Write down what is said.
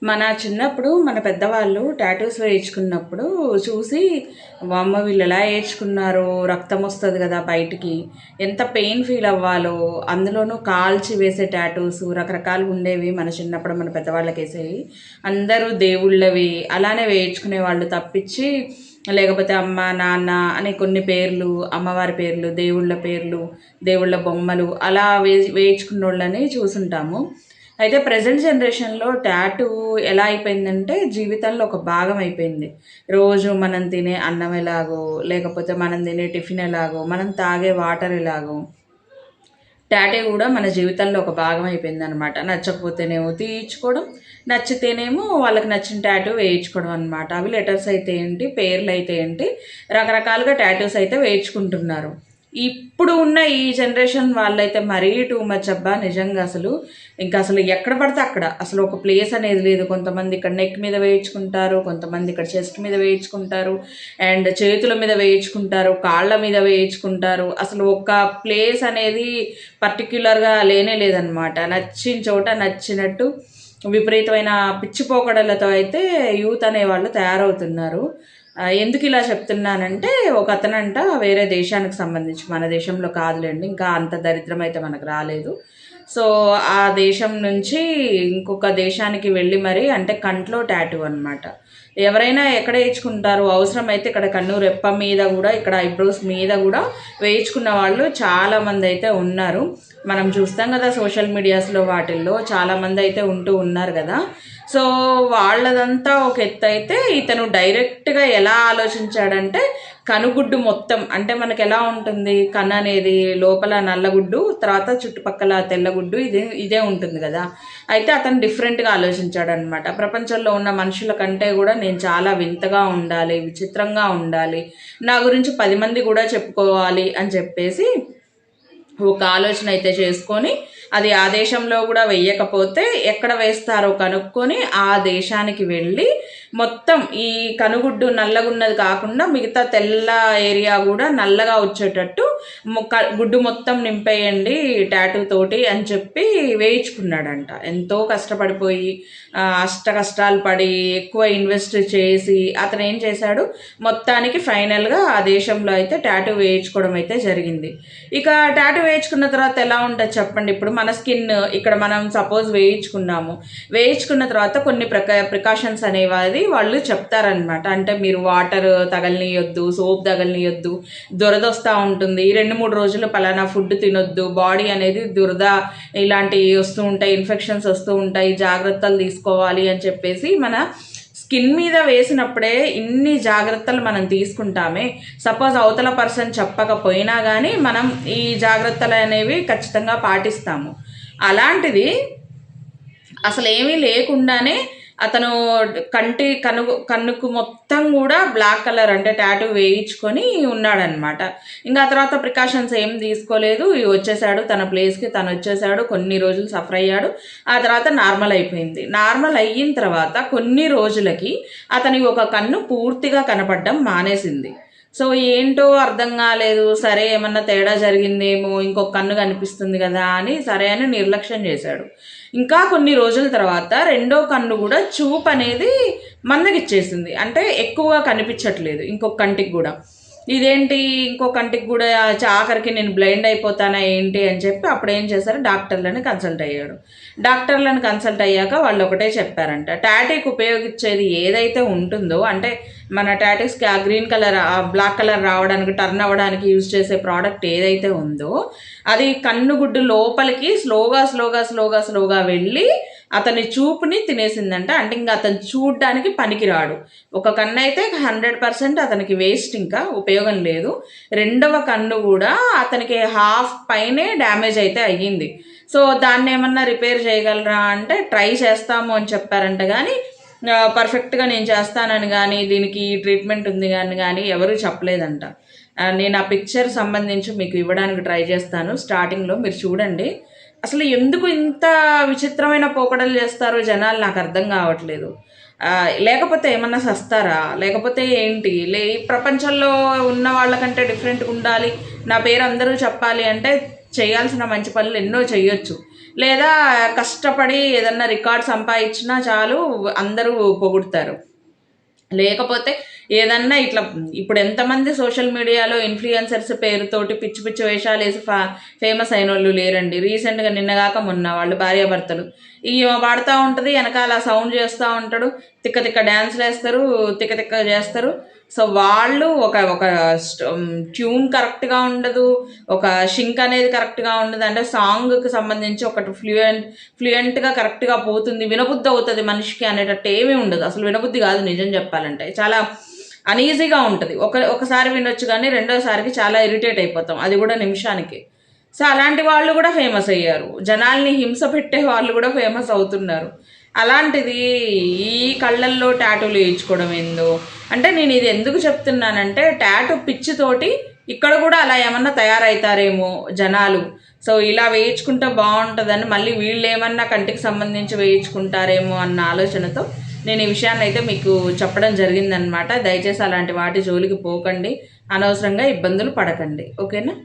మన చిన్నప్పుడు మన పెద్దవాళ్ళు టాటూస్ వేయించుకున్నప్పుడు చూసి వామ్మ వీళ్ళు ఎలా వేయించుకున్నారు, రక్తం వస్తుంది కదా బయటికి, ఎంత పెయిన్ ఫీల్ అవ్వాలో. అందులోనూ కాల్చి వేసే టాటూస్ రకరకాలుగా ఉండేవి మన చిన్నప్పుడు మన పెద్దవాళ్ళకి వేసేవి. అందరూ దేవుళ్ళవి అలానే వేయించుకునే వాళ్ళు తప్పించి, లేకపోతే అమ్మ నాన్న అనే కొన్ని పేర్లు, అమ్మవారి పేర్లు, దేవుళ్ళ పేర్లు, దేవుళ్ళ బొమ్మలు అలా వేయించుకున్న వాళ్ళని చూసుంటాము. అయితే ప్రజెంట్ జనరేషన్లో టాటూ ఎలా అయిపోయిందంటే జీవితంలో ఒక భాగం అయిపోయింది. రోజు మనం తినే అన్నం ఎలాగో, లేకపోతే మనం తినే టిఫిన్ ఎలాగో, మనం తాగే వాటర్ ఎలాగో, టాటూ కూడా మన జీవితంలో ఒక భాగం అయిపోయింది అనమాట. నచ్చకపోతేనేమో తీయించుకోవడం, నచ్చితేనేమో వాళ్ళకి నచ్చిన టాటూ వేయించుకోవడం అనమాట. అవి లెటర్స్ అయితే ఏంటి, పేర్లు అయితే ఏంటి, రకరకాలుగా టాటూస్ అయితే వేయించుకుంటున్నారు. ఇప్పుడు ఉన్న ఈ జనరేషన్ వాళ్ళైతే మరీ టూ మచ్ అబ్బా, నిజంగా అసలు ఎక్కడ పడితే అక్కడ అసలు ఒక ప్లేస్ అనేది లేదు. కొంతమంది ఇక్కడ నెక్ మీద వేయించుకుంటారు, కొంతమంది ఇక్కడ చెస్ట్ మీద వేయించుకుంటారు, అండ్ చేతుల మీద వేయించుకుంటారు, కాళ్ళ మీద వేయించుకుంటారు. అసలు ఒక ప్లేస్ అనేది పర్టిక్యులర్గా లేనే లేదనమాట. నచ్చిన చోట నచ్చినట్టు విపరీతమైన పిచ్చిపోకడలతో అయితే యూత్ అనేవాళ్ళు తయారవుతున్నారు. ఎందుకు ఇలా చెప్తున్నానంటే, ఒక అతనంట వేరే దేశానికి సంబంధించి, మన దేశంలో కాదులేండి, ఇంకా అంత దరిద్రం అయితే మనకు రాలేదు. సో ఆ దేశం నుంచి ఇంకొక దేశానికి వెళ్ళి మరి, అంటే కంట్లో టాటూ అనమాట. ఎవరైనా ఎక్కడ వేయించుకుంటారు, అవసరమైతే ఇక్కడ కన్ను రెప్ప మీద కూడా, ఇక్కడ ఐబ్రోస్ మీద కూడా వేయించుకున్న వాళ్ళు చాలామంది అయితే ఉన్నారు. మనం చూస్తాం కదా సోషల్ మీడియాస్లో, వాటిల్లో చాలామంది అయితే ఉంటూ ఉన్నారు కదా. సో వాళ్ళదంతా ఒక ఎత్తు అయితే, ఇతను డైరెక్ట్గా ఎలా ఆలోచించాడంటే, కనుగుడ్డు మొత్తం అంటే మనకు ఎలా ఉంటుంది, కన్ను అనేది లోపల నల్లగుడ్డు, తర్వాత చుట్టుపక్కల తెల్లగుడ్డు, ఇదే ఉంటుంది కదా. అయితే అతను డిఫరెంట్గా ఆలోచించాడు అనమాట. ప్రపంచంలో ఉన్న మనుషుల కంటే కూడా నేను చాలా వింతగా ఉండాలి, విచిత్రంగా ఉండాలి, నా గురించి 10 మంది కూడా చెప్పుకోవాలి అని చెప్పేసి ఒక ఆలోచన అయితే చేసుకొని, అది ఆ దేశంలో కూడా వెయ్యకపోతే ఎక్కడ వేస్తారో కనుక్కొని ఆ దేశానికి వెళ్ళి మొత్తం ఈ కనుగుడ్డు నల్లగున్నది కాకుండా మిగతా తెల్ల ఏరియా కూడా నల్లగా వచ్చేటట్టు గుడ్డు మొత్తం నింపేయండి టాటూ తోటి అని చెప్పి వేయించుకున్నాడంట. ఎంతో కష్టపడిపోయి అష్ట కష్టాలు పడి ఎక్కువ ఇన్వెస్ట్ చేసి అతను ఏం చేశాడు, మొత్తానికి ఫైనల్గా ఆ దేశంలో అయితే టాటూ వేయించుకోవడం అయితే జరిగింది. ఇక టాటూ వేయించుకున్న తర్వాత ఎలా ఉంటుంది చెప్పండి. ఇప్పుడు మన స్కిన్ ఇక్కడ మనం సపోజ్ వేయించుకున్న తర్వాత కొన్ని ప్రికాషన్స్ అనేవి వాళ్ళు చెప్తారనమాట. అంటే మీరు వాటర్ తగలనియొద్దు, సోప్ తగలనియొద్దు, దురద వస్తూ ఉంటుంది, 2-3 రోజులు పలానా ఫుడ్ తినొద్దు, బాడీ అనేది దురద ఇలాంటివి వస్తూ ఉంటాయి, ఇన్ఫెక్షన్స్ వస్తూ ఉంటాయి, జాగ్రత్తలు తీసుకోవాలి అని చెప్పేసి మన స్కిన్ మీద వేసినప్పుడే ఇన్ని జాగ్రత్తలు మనం తీసుకుంటామే. సపోజ్ అవతల పర్సన్ చెప్పకపోయినా కానీ మనం ఈ జాగ్రత్తలు అనేవి ఖచ్చితంగా పాటిస్తాము. అలాంటిది అసలు ఏమీ లేకుండానే అతను కన్నుకు మొత్తం కూడా బ్లాక్ కలర్ అంటే టాటూ వేయించుకొని ఉన్నాడనమాట. ఇంకా ఆ తర్వాత ప్రికాషన్స్ ఏం తీసుకోలేదు, వచ్చేసాడు తన ప్లేస్కి, తను వచ్చేసాడు. కొన్ని రోజులు సఫర్ అయ్యాడు, ఆ తర్వాత నార్మల్ అయిపోయింది. నార్మల్ అయిన తర్వాత కొన్ని రోజులకి అతని ఒక కన్ను పూర్తిగా కనపడడం మానేసింది. సో ఏంటో అర్థం కాలేదు, సరే ఏమన్నా తేడా జరిగిందేమో, ఇంకొక కన్ను కనిపిస్తుంది కదా అని సరే అని నిర్లక్ష్యం చేశాడు. ఇంకా కొన్ని రోజుల తర్వాత రెండో కన్ను కూడా చూపు అనేది మందగిచ్చేసింది, అంటే ఎక్కువగా కనిపించట్లేదు ఇంకొక కంటికి కూడా. ఇదేంటి ఇంకో కంటికి కూడా ఆఖరికి నేను బ్లైండ్ అయిపోతానా ఏంటి అని చెప్పి అప్పుడు ఏం చేశారు, డాక్టర్లను కన్సల్ట్ అయ్యాడు. డాక్టర్లను కన్సల్ట్ అయ్యాక వాళ్ళు ఒకటే చెప్పారంట, టాటూకి ఉపయోగించేది ఏదైతే ఉంటుందో, అంటే మన టాటూస్కి ఆ గ్రీన్ కలర్ బ్లాక్ కలర్ రావడానికి, టర్న్ అవ్వడానికి యూజ్ చేసే ప్రోడక్ట్ ఏదైతే ఉందో అది కన్నుగుడ్డు లోపలికి స్లోగా వెళ్ళి అతని చూపుని తినేసిందంట. అంటే ఇంకా అతను చూడ్డానికి పనికిరాడు. ఒక కన్ను అయితే 100% అతనికి వేస్ట్, ఇంకా ఉపయోగం లేదు. రెండవ కన్ను కూడా అతనికి హాఫ్ పైనే డ్యామేజ్ అయితే అయ్యింది. సో దాన్ని ఏమన్నా రిపేర్ చేయగలరా అంటే ట్రై చేస్తాము అని చెప్పారంట. కానీ పర్ఫెక్ట్గా నేను చేస్తానని కానీ దీనికి ట్రీట్మెంట్ ఉంది కానీ ఎవరు చెప్పలేదంట. నేను ఆ పిక్చర్ సంబంధించి మీకు ఇవ్వడానికి ట్రై చేస్తాను. స్టార్టింగ్లో మీరు చూడండి. అసలు ఎందుకు ఇంత విచిత్రమైన పోకడలు చేస్తారో జనాలు నాకు అర్థం కావట్లేదు. లేకపోతే ఏమన్నా సస్తారా, లేకపోతే ఏంటి, ప్రపంచంలో ఉన్న వాళ్ళకంటే డిఫరెంట్గా ఉండాలి, నా పేరు అందరూ చెప్పాలి అంటే చేయాల్సిన మంచి పనులు ఎన్నో చేయొచ్చు. లేదా కష్టపడి ఏదన్నా రికార్డ్ సంపాదించినా చాలు అందరూ పొగుడుతారు. లేకపోతే ఏదన్నా ఇట్లా ఇప్పుడు ఎంతమంది సోషల్ మీడియాలో ఇన్ఫ్లుయెన్సర్స్ పేరుతోటి పిచ్చి పిచ్చి వేషాలు వేసి ఫేమస్ అయిన వాళ్ళు లేరండి. రీసెంట్గా నిన్నగాక మొన్న వాళ్ళు భార్యాభర్తలు ఈ పాడుతూ ఉంటుంది, వెనకాల సౌండ్ చేస్తూ ఉంటాడు, తిక్క తిక్క డ్యాన్స్లు వేస్తారు, తిక్క తిక్క చేస్తారు. సో వాళ్ళు ఒక ఒక ట్యూన్ కరెక్ట్గా ఉండదు, ఒక షింక్ అనేది కరెక్ట్గా ఉండదు. అంటే సాంగ్కి సంబంధించి ఒకటి ఫ్లూయెంట్గా కరెక్ట్గా పోతుంది, వినబుద్ధి అవుతుంది మనిషికి అనేటట్టు ఏమీ ఉండదు. అసలు వినబుద్ధి కాదు నిజం చెప్పాలంటే, చాలా అనీజీగా ఉంటుంది. ఒకసారి వినొచ్చు కానీ రెండోసారికి చాలా ఇరిటేట్ అయిపోతాం, అది కూడా నిమిషానికి. సో అలాంటి వాళ్ళు కూడా ఫేమస్ అయ్యారు, జనాల్ని హింస పెట్టే వాళ్ళు కూడా ఫేమస్ అవుతున్నారు. అలాంటిది ఈ కళ్ళల్లో టాటూలు వేయించుకోవడం ఏందో. అంటే నేను ఇది ఎందుకు చెప్తున్నానంటే టాటూ పిచ్చితోటి ఇక్కడ కూడా అలా ఏమన్నా తయారవుతారేమో జనాలు. సో ఇలా వేయించుకుంటే బాగుంటుందని మళ్ళీ వీళ్ళు ఏమన్నా కంటికి సంబంధించి వేయించుకుంటారేమో అన్న ఆలోచనతో నేను ఈ విషయాన్ని అయితే మీకు చెప్పడం జరిగిందనమాట. దయచేసి అలాంటి వాటి జోలికి పోకండి, అనవసరంగా ఇబ్బందులు పడకండి. ఓకేనా?